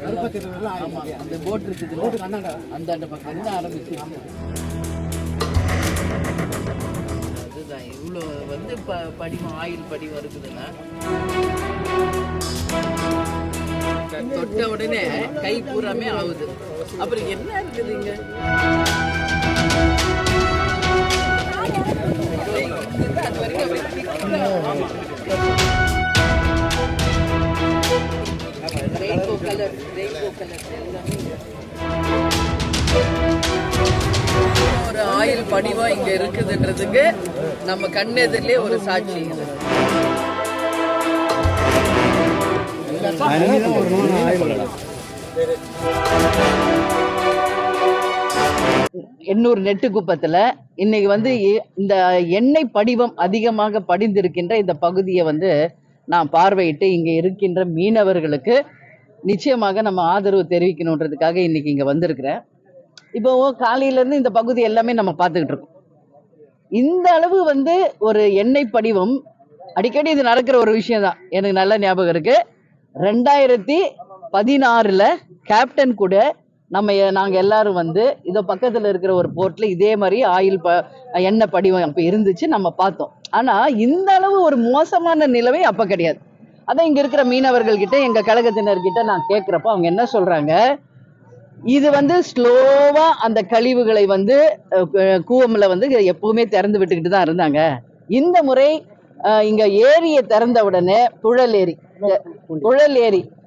அந்த போட் இருக்குது அந்த பக்கம் இருந்து ஆரம்பிச்சு அதுதான் இவ்வளோ வந்து படிவம் ஆயில் படிவம் இருக்குதுன்னா தொட்ட உடனே கை பூராமே ஆகுது. அப்புறம் என்ன இருக்குதுங்க அது வரைக்கும் ரெயின்போ கலர் எல்லாமே ஒரு ஆயில் படிவம் இங்க இருக்குதுன்றதுக்கு நம்ம கண்ணெதிரிலே ஒரு சாட்சி இது. எண்ணூர் நெட்டுக்குப்பத்துல இன்னைக்கு வந்து இந்த எண்ணெய் படிவம் அதிகமாக படிந்திருக்கின்ற இந்த பகுதியை வந்து நான் பார்வையிட்டு இங்க இருக்கின்ற மீனவர்களுக்கு நிச்சயமாக நம்ம ஆதரவு தெரிவிக்கணுன்றதுக்காக இன்னைக்கு இங்க வந்திருக்கிறேன். இப்போ காலையில இருந்து இந்த பகுதி எல்லாமே நம்ம பார்த்துக்கிட்டு இருக்கோம். இந்த அளவு வந்து ஒரு எண்ணெய் படிவம் அடிக்கடி இது நடக்கிற ஒரு விஷயம் தான். எனக்கு நல்ல ஞாபகம் இருக்கு. 2016 கேப்டன் கூட நாங்க எல்லாரும் வந்து இதோ பக்கத்துல இருக்கிற ஒரு போர்ட்ல இதே மாதிரி ஆயில் எண்ணெய் படிவம் அப்ப இருந்துச்சு, நம்ம பார்த்தோம். ஆனா இந்த அளவு ஒரு மோசமான நிலைமை அப்ப கிடையாது. அதான் இங்க இருக்கிற மீனவர்கள் கிட்ட எங்க கழகத்தினர்கிட்ட நான் கேட்கிறப்ப அவங்க என்ன சொல்றாங்க, இது வந்து ஸ்லோவா அந்த கழிவுகளை வந்து கூவம்ல வந்து எப்பவுமே திறந்து விட்டுக்கிட்டு தான் இருந்தாங்க. இந்த முறை இங்க ஏரியை திறந்த உடனே புழல் ஏரி,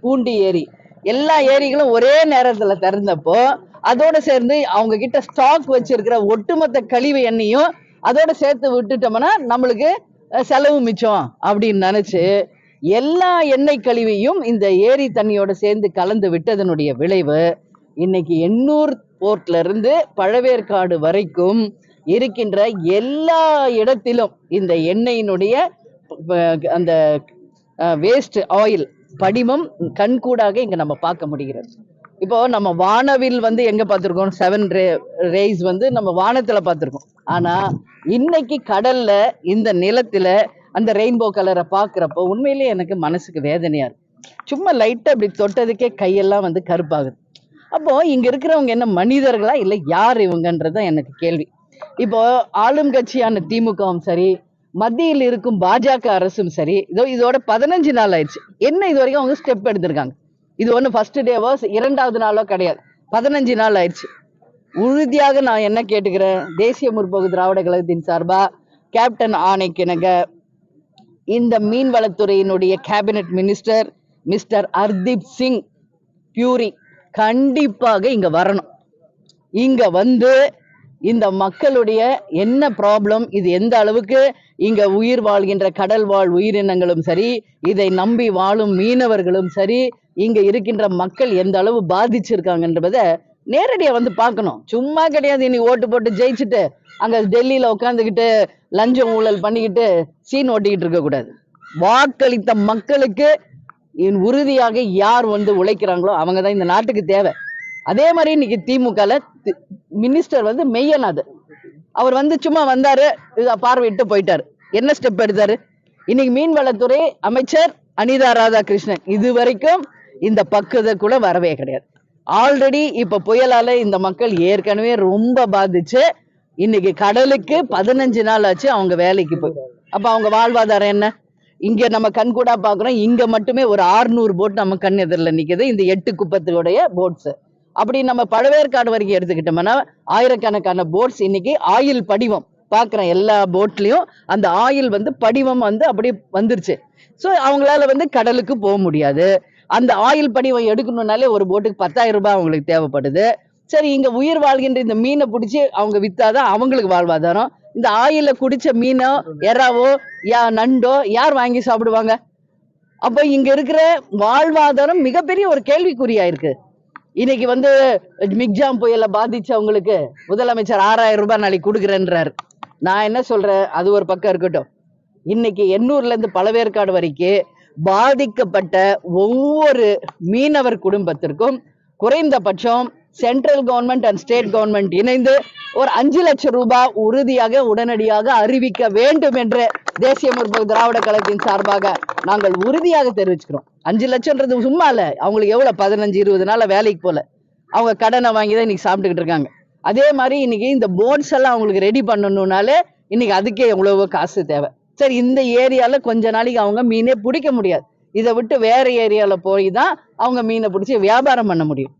பூண்டி ஏரி, எல்லா ஏரிகளும் ஒரே நேரத்துல திறந்தப்போ அதோட சேர்ந்து அவங்க கிட்ட ஸ்டாக் வச்சிருக்கிற ஒட்டுமொத்த கழிவு எண்ணெயும் அதோட சேர்த்து விட்டுட்டோம்னா நம்மளுக்கு செலவு மிச்சம் அப்படின்னு நினைச்சு எல்லா எண்ணெய் கழிவையும் இந்த ஏரி தண்ணியோட சேர்ந்து கலந்து விட்டதனுடைய விளைவு இன்னைக்கு எண்ணூர் போர்ட்ல இருந்து பழவேற்காடு வரைக்கும் இருக்கின்ற எல்லா இடத்திலும் இந்த எண்ணெயினுடைய அந்த வேஸ்ட் ஆயில் படிமம் கண்கூடாக இங்க நம்ம பார்க்க முடிகிறது. இப்போ நம்ம வானவில் வந்து எங்க பார்த்திருக்கோம், 7 ரேஸ் வந்து நம்ம வானத்துல பார்த்திருக்கோம். ஆனா இன்னைக்கு கடல்ல இந்த நிலத்துல அந்த ரெயின்போ கலரை பாக்குறப்போ உண்மையிலேயே எனக்கு மனசுக்கு வேதனையா இருக்கு. சும்மா லைட்டா அப்படி தொட்டதுக்கே கையெல்லாம் வந்து கருப்பாகுது. அப்போ இங்க இருக்கிறவங்க என்ன மனிதர்களா இல்லை யார் இவங்கன்றதுதான் எனக்கு கேள்வி. இப்போ ஆளும் கட்சியான திமுகவும் சரி, மத்தியில் இருக்கும் பாஜக அரசும் சரி, இதோட 15 நாள் ஆயிடுச்சு. என்ன இது வரைக்கும் அவங்க ஸ்டெப் எடுத்திருக்காங்க? இது ஒண்ணு ஃபர்ஸ்ட் டேவோ 2வது நாளோ கிடையாது, 15 நாள் ஆயிடுச்சு. உறுதியாக நான் என்ன கேட்டுக்கிறேன், தேசிய முற்போக்கு திராவிட கழகத்தின் சார்பா கேப்டன் ஆணைக்கிணங்க இந்த மீன்வளத்துறையினுடைய cabinet minister mister Hardeep Singh Puri கண்டிப்பாக இங்க வரணும். இங்க வந்து இந்த மக்களுடைய என்ன ப்ராப்ளம், இது எந்த அளவுக்கு இங்க உயிர் வாழ்கின்ற கடல் வாழ் உயிரினங்களும் சரி, இதை நம்பி வாழும் மீனவர்களும் சரி, இங்க இருக்கின்ற மக்கள் எந்த அளவு பாதிச்சிருக்காங்கன்றத நேரடியா வந்து பார்க்கணும். சும்மா கிடையாது. இனி ஓட்டு போட்டு ஜெயிச்சுட்டு அங்க டெல்லியில உட்காந்துக்கிட்டு லஞ்சம் ஊழல் பண்ணிக்கிட்டு சீன் ஓட்டிக்கிட்டு இருக்க கூடாது. வாக்களித்த மக்களுக்கு உறுதியாக யார் வந்து உழைக்கிறாங்களோ அவங்க தான் இந்த நாட்டுக்கு தேவை. அதே மாதிரி இன்னைக்கு திமுகல மினிஸ்டர் வந்து மெய்யநாதன் அவர் வந்து சும்மா வந்தாரு, பார்வையிட்டு போயிட்டாரு. என்ன ஸ்டெப் எடுத்தாரு? இன்னைக்கு மீன்வளத்துறை அமைச்சர் அனிதா ராதாகிருஷ்ணன் இது வரைக்கும் இந்த பக்கத்தை கூட வரவே கிடையாது. ஆல்ரெடி இப்ப புயலால இந்த மக்கள் ஏற்கனவே ரொம்ப பாதிச்சு இன்னைக்கு கடலுக்கு 15 நாள் ஆச்சு அவங்க வேலைக்கு போய். அப்ப அவங்க வாழ்வாதாரம் என்ன? இங்க நம்ம கண்கூடா பாக்குறோம், இங்க மட்டுமே ஒரு 600 போட் நம்ம கண் எதிரில் நிக்குது, இந்த 8 குப்பத்துடைய போட்ஸ். அப்படி நம்ம பழவேற்காடு வரைக்கும் எடுத்துக்கிட்டோம்னா ஆயிரக்கணக்கான போட்ஸ் இன்னைக்கு ஆயில் படிவம் பாக்குறேன். எல்லா போட்லயும் அந்த ஆயில் வந்து படிவம் வந்து அப்படி வந்துருச்சு. ஸோ அவங்களால வந்து கடலுக்கு போக முடியாது. அந்த ஆயில் படிவம் எடுக்கணும்னாலே ஒரு போட்டுக்கு 10,000 ரூபாய் அவங்களுக்கு தேவைப்படுது. சரி, இங்க உயிர் வாழ்கின்ற இந்த மீனை பிடிச்சி அவங்க வித்தாதான் அவங்களுக்கு வாழ்வாதாரம். இந்த ஆயில குடிச்ச மீனோ எறாவோ நண்டோ யார் வாங்கி சாப்பிடுவாங்க? அப்ப இங்க இருக்கிற வாழ்வாதாரம் மிகப்பெரிய ஒரு கேள்விக்குறியா இருக்கு. இன்னைக்கு வந்து மிக்ஜாம் புயல பாதிச்சவங்களுக்கு முதலமைச்சர் 6,000 ரூபாய் நாளைக்கு கொடுக்குறேன்றாரு. நான் என்ன சொல்றேன், அது ஒரு பக்கம் இருக்கட்டும். இன்னைக்கு எண்ணூர்ல இருந்து பழவேற்காடு வரைக்கும் பாதிக்கப்பட்ட ஒவ்வொரு மீனவர் குடும்பத்திற்கும் குறைந்தபட்சம் central government and state government இணைந்து ஒரு 5 லட்சம் ரூபாய் உறுதியாக உடனடியாக அறிவிக்க வேண்டும் என்று தேசிய முற்போக்கு திராவிட கழகத்தின் சார்பாக நாங்கள் உறுதியாக தெரிவிச்சுக்கிறோம். 5 லட்சம்ன்றது சும்மா இல்ல. அவங்களுக்கு எவ்வளவு 15-20 நாள் வேலைக்கு போல அவங்க கடனை வாங்கி தான் இன்னைக்கு சாப்பிட்டுக்கிட்டு இருக்காங்க. அதே மாதிரி இன்னைக்கு இந்த போர்ட்ஸ் எல்லாம் அவங்களுக்கு ரெடி பண்ணணும்னாலே இன்னைக்கு அதுக்கே எவ்வளவோ காசு தேவை. சரி, இந்த ஏரியால கொஞ்ச நாளைக்கு அவங்க மீனே பிடிக்க முடியாது. இதை விட்டு வேற ஏரியால போய் தான் அவங்க மீனை பிடிச்சி வியாபாரம் பண்ண முடியும்.